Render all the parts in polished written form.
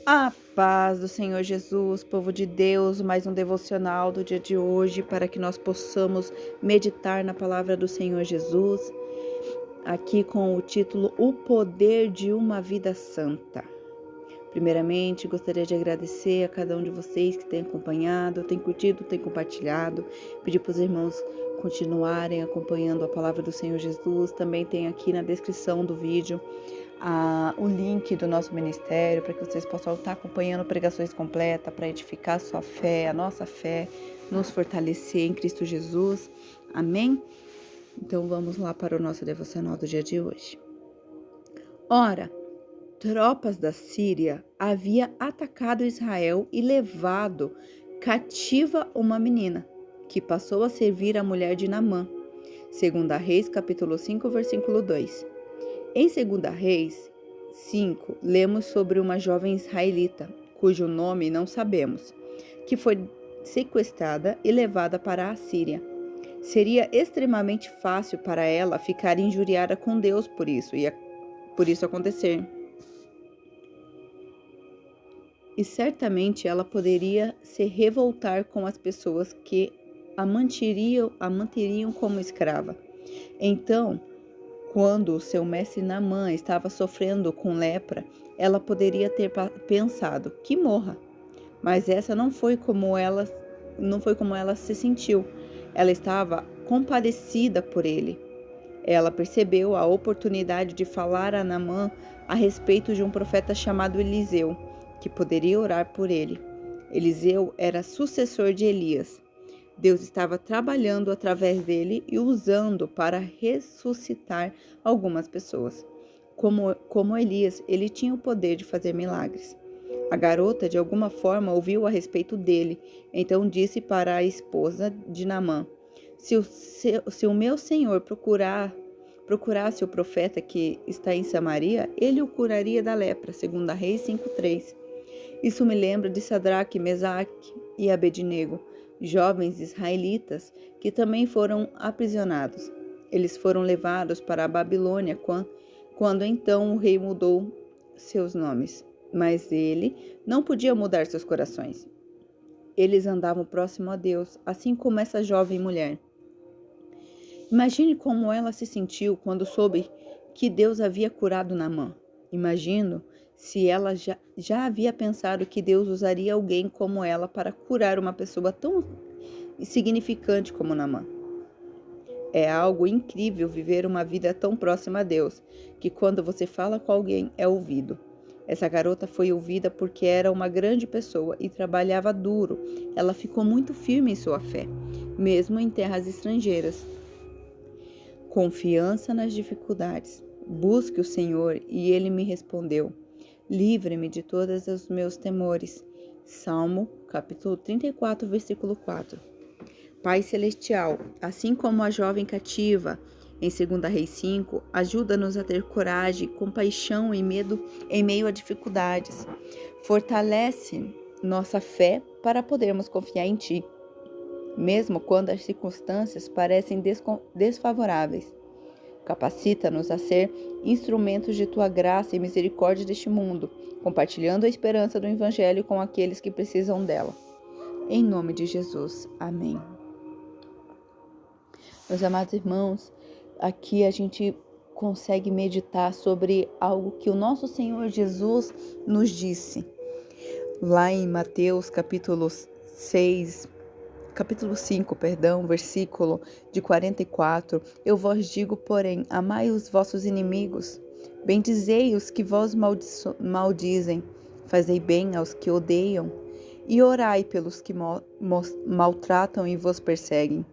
A paz do Senhor Jesus, povo de Deus, mais um devocional do dia de hoje para que nós possamos meditar na palavra do Senhor Jesus, aqui com o título O Poder de uma Vida Santa. Primeiramente, gostaria de agradecer a cada um de vocês que tem acompanhado, tem curtido, tem compartilhado, pedir para os irmãos continuarem acompanhando a palavra do Senhor Jesus. Também tem aqui na descrição do vídeo o link do nosso ministério para que vocês possam estar acompanhando pregações completas para edificar a sua fé, a nossa fé, nos fortalecer em Cristo Jesus. Amém? Então vamos lá para o nosso devocional do dia de hoje. Ora, tropas da Síria haviam atacado Israel e levado cativa uma menina, que passou a servir a mulher de Naamã. 2 Reis, capítulo 5, versículo 2. Em 2 Reis 5, lemos sobre uma jovem israelita, cujo nome não sabemos, que foi sequestrada e levada para a Síria. Seria extremamente fácil para ela ficar injuriada com Deus por isso acontecer. E certamente ela poderia se revoltar com as pessoas que a manteriam como escrava. Então, quando seu mestre Naamã estava sofrendo com lepra, ela poderia ter pensado que morra. Mas essa não foi como ela se sentiu. Ela estava compadecida por ele. Ela percebeu a oportunidade de falar a Naamã a respeito de um profeta chamado Eliseu, que poderia orar por ele. Eliseu era sucessor de Elias. Deus estava trabalhando através dele e usando para ressuscitar algumas pessoas. Como Elias, ele tinha o poder de fazer milagres. A garota, de alguma forma, ouviu a respeito dele, então disse para a esposa de Naamã: se o meu senhor procurasse o profeta que está em Samaria, ele o curaria da lepra. 2 Reis 5:3. Isso me lembra de Sadraque, Mesaque e Abednego, jovens israelitas que também foram aprisionados. Eles foram levados para a Babilônia quando então o rei mudou seus nomes. Mas ele não podia mudar seus corações. Eles andavam próximo a Deus, assim como essa jovem mulher. Imagine como ela se sentiu quando soube que Deus havia curado Naamã. Imagino se ela já havia pensado que Deus usaria alguém como ela para curar uma pessoa tão insignificante como Naamã. É algo incrível viver uma vida tão próxima a Deus, que quando você fala com alguém é ouvido. Essa garota foi ouvida porque era uma grande pessoa e trabalhava duro. Ela ficou muito firme em sua fé, mesmo em terras estrangeiras. Confiança nas dificuldades. Busque o Senhor e Ele me respondeu. Livre-me de todos os meus temores. Salmo, capítulo 34, versículo 4. Pai Celestial, assim como a jovem cativa em 2 Reis 5, ajuda-nos a ter coragem, compaixão e medo em meio a dificuldades. Fortalece nossa fé para podermos confiar em Ti, mesmo quando as circunstâncias parecem desfavoráveis. Capacita-nos a ser instrumentos de Tua graça e misericórdia deste mundo, compartilhando a esperança do Evangelho com aqueles que precisam dela. Em nome de Jesus. Amém. Meus amados irmãos, aqui a gente consegue meditar sobre algo que o nosso Senhor Jesus nos disse. Lá em Mateus capítulo 5, versículo de 44, eu vos digo, porém, amai os vossos inimigos, bendizei os que vos maldizem, fazei bem aos que odeiam, e orai pelos que maltratam e vos perseguem,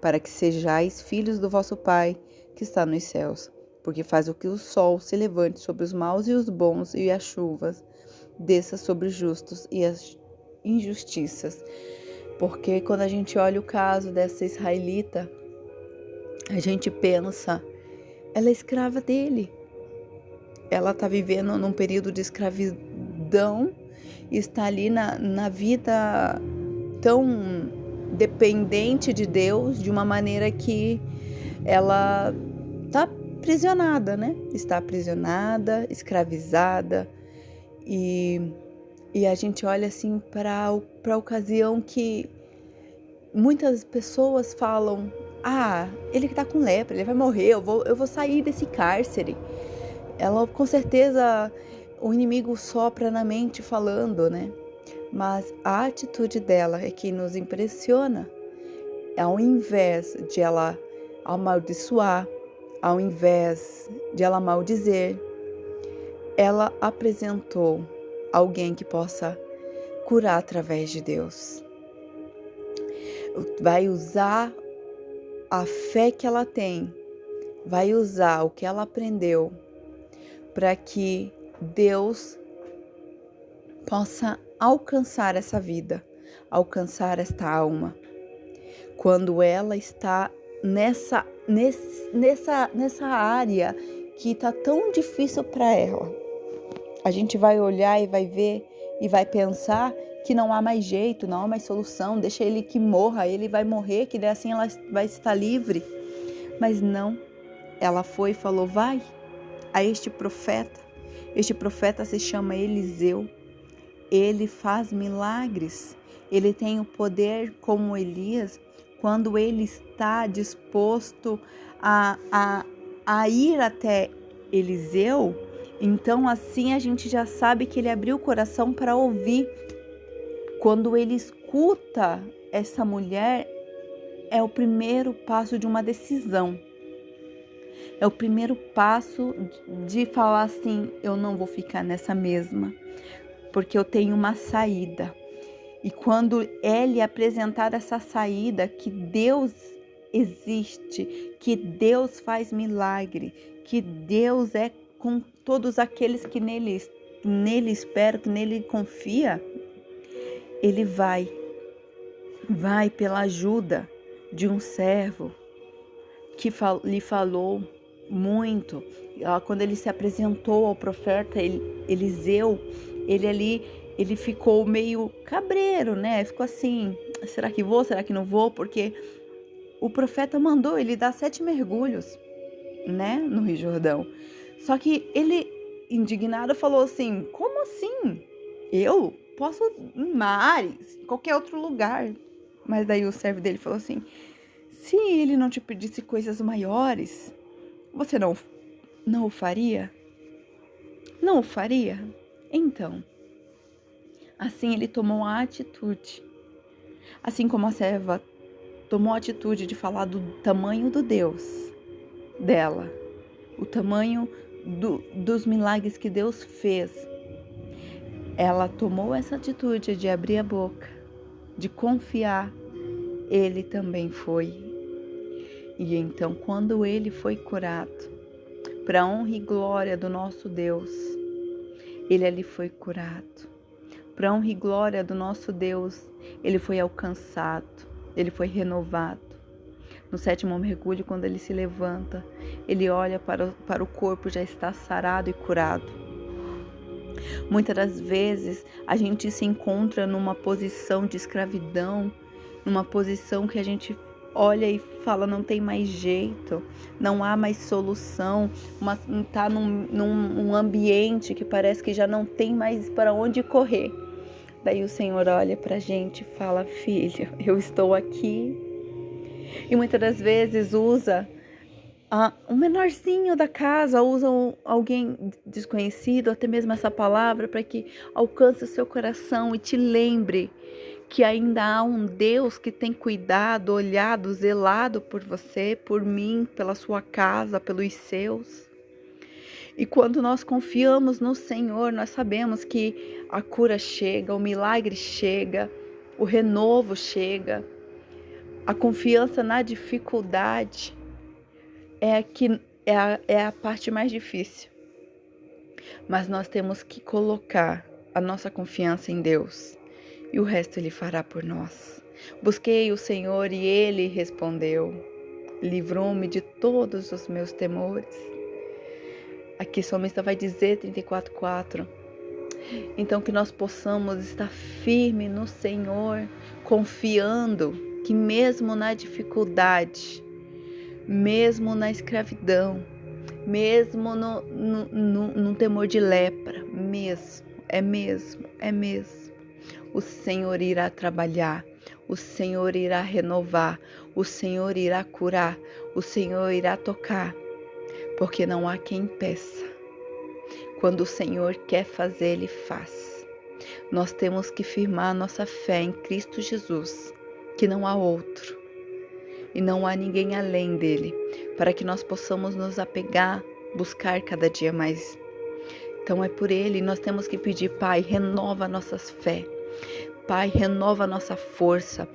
para que sejais filhos do vosso Pai, que está nos céus, porque faz o que o sol se levante sobre os maus e os bons, e as chuvas desça sobre os justos e as injustiças. Porque quando a gente olha o caso dessa israelita, a gente pensa, ela é escrava dele. Ela está vivendo num período de escravidão, está ali na vida tão dependente de Deus, de uma maneira que ela está aprisionada, né? Está aprisionada, escravizada, e E a gente olha assim para a ocasião que muitas pessoas falam: ah, ele que tá com lepra, ele vai morrer, eu vou sair desse cárcere. Ela com certeza, o inimigo sopra na mente falando, né? Mas a atitude dela é que nos impressiona. Ao invés de ela amaldiçoar, ao invés de ela maldizer, ela apresentou alguém que possa curar através de Deus. Vai usar a fé que ela tem, vai usar o que ela aprendeu para que Deus possa alcançar essa vida, alcançar esta alma. Quando ela está nessa área que está tão difícil para ela, a gente vai olhar e vai ver e vai pensar que não há mais jeito, não há mais solução, deixa ele que morra, ele vai morrer, que assim ela vai estar livre. Mas não, ela foi e falou: vai a este profeta se chama Eliseu, ele faz milagres, ele tem o poder como Elias, quando ele está disposto a ir até Eliseu. Então assim a gente já sabe que ele abriu o coração para ouvir. Quando ele escuta essa mulher, é o primeiro passo de uma decisão. É o primeiro passo de falar assim: eu não vou ficar nessa mesma, porque eu tenho uma saída. E quando ele apresentar essa saída, que Deus existe, que Deus faz milagre, que Deus é com todos aqueles que nele esperam, que nele confia, ele vai pela ajuda de um servo que lhe falou muito. Quando ele se apresentou ao profeta Eliseu, ele ficou meio cabreiro, né? Ficou assim: será que vou, será que não vou? Porque o profeta mandou ele dar 7 mergulhos, né, no Rio Jordão. Só que ele, indignado, falou assim: como assim? Eu posso ir em mares, em qualquer outro lugar. Mas daí o servo dele falou assim: se ele não te pedisse coisas maiores, você não o faria? Não o faria? Então, assim ele tomou a atitude. Assim como a serva tomou a atitude de falar do tamanho do Deus dela, o tamanho dos milagres que Deus fez, ela tomou essa atitude de abrir a boca, de confiar. Ele também foi. E então, quando ele foi curado, para a honra e glória do nosso Deus, ele ali foi curado. Para a honra e glória do nosso Deus, ele foi alcançado, ele foi renovado. No 7º mergulho, quando ele se levanta, ele olha para o corpo, já está sarado e curado. Muitas das vezes a gente se encontra numa posição de escravidão, numa posição que a gente olha e fala: não tem mais jeito, não há mais solução, está num ambiente que parece que já não tem mais para onde correr. Daí o Senhor olha para a gente e fala: filho, eu estou aqui. E muitas das vezes usa um menorzinho da casa, usa alguém desconhecido, até mesmo essa palavra, para que alcance o seu coração e te lembre que ainda há um Deus que tem cuidado, olhado, zelado por você, por mim, pela sua casa, pelos seus. E quando nós confiamos no Senhor, nós sabemos que a cura chega, o milagre chega, o renovo chega. A confiança na dificuldade é a parte mais difícil. Mas nós temos que colocar a nossa confiança em Deus, e o resto Ele fará por nós. Busquei o Senhor e Ele respondeu: livrou-me de todos os meus temores. Aqui o salmista vai dizer, 34:4. Então que nós possamos estar firme no Senhor, confiando que mesmo na dificuldade, mesmo na escravidão, mesmo no temor de lepra, mesmo é mesmo, é mesmo. O Senhor irá trabalhar, o Senhor irá renovar, o Senhor irá curar, o Senhor irá tocar, porque não há quem impeça. Quando o Senhor quer fazer, Ele faz. Nós temos que firmar nossa fé em Cristo Jesus, que não há outro e não há ninguém além dele, para que nós possamos nos apegar, buscar cada dia mais. Então é por Ele, nós temos que pedir: Pai, renova nossas fé. Pai, renova nossa força.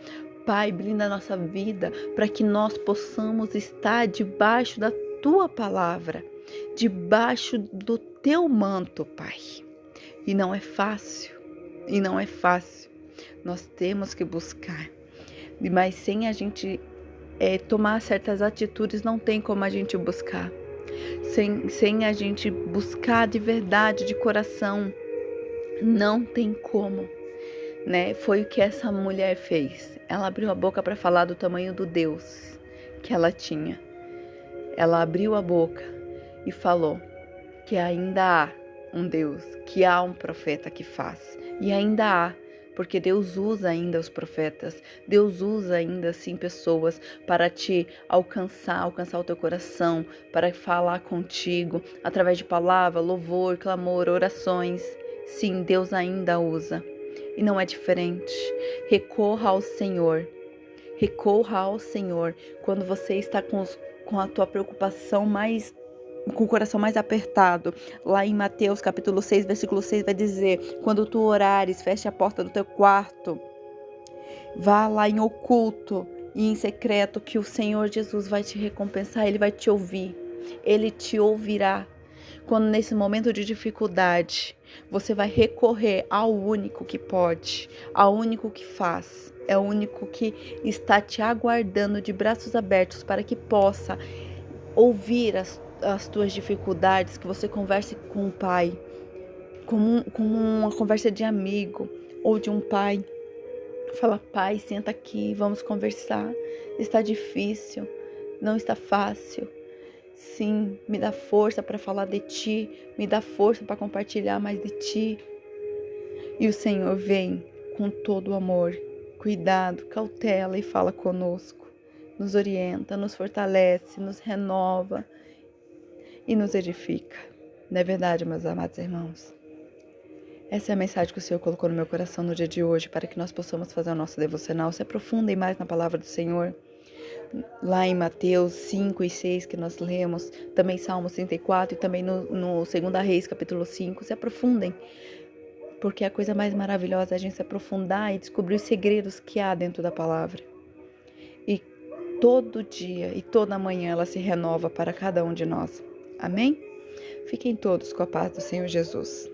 Pai, blinda a nossa vida para que nós possamos estar debaixo da Tua palavra, debaixo do Teu manto, Pai. E não é fácil, Nós temos que buscar. Mas sem a gente tomar certas atitudes, não tem como a gente buscar. Sem a gente buscar de verdade, de coração, não tem como, né? Foi o que essa mulher fez. Ela abriu a boca para falar do tamanho do Deus que ela tinha. Ela abriu a boca e falou que ainda há um Deus, que há um profeta que faz. E ainda há, porque Deus usa ainda os profetas, Deus usa ainda assim pessoas para te alcançar o teu coração, para falar contigo, através de palavra, louvor, clamor, orações. Sim, Deus ainda usa. E não é diferente. Recorra ao Senhor. Recorra ao Senhor quando você está com a tua preocupação com o coração mais apertado. Lá em Mateus capítulo 6, versículo 6 vai dizer: quando tu orares, feche a porta do teu quarto, vá lá em oculto e em secreto, que o Senhor Jesus vai te recompensar, Ele vai te ouvir, Ele te ouvirá. Quando nesse momento de dificuldade, você vai recorrer ao único que pode, ao único que faz, é o único que está te aguardando de braços abertos para que possa ouvir as tuas dificuldades, que você converse com o Pai, como uma conversa de amigo ou de um pai. Fala: Pai, senta aqui, vamos conversar. Está difícil, não está fácil. Sim, me dá força para falar de Ti, me dá força para compartilhar mais de Ti. E o Senhor vem com todo o amor, cuidado, cautela e fala conosco. Nos orienta, nos fortalece, nos renova e nos edifica. Não é verdade, meus amados irmãos? Essa é a mensagem que o Senhor colocou no meu coração no dia de hoje, para que nós possamos fazer o nosso devocional. Se aprofundem mais na palavra do Senhor. Lá em Mateus 5 e 6 que nós lemos, também Salmos 34 e também no 2 Reis capítulo 5, se aprofundem, porque a coisa mais maravilhosa é a gente se aprofundar e descobrir os segredos que há dentro da palavra. E todo dia e toda manhã ela se renova para cada um de nós. Amém? Fiquem todos com a paz do Senhor Jesus.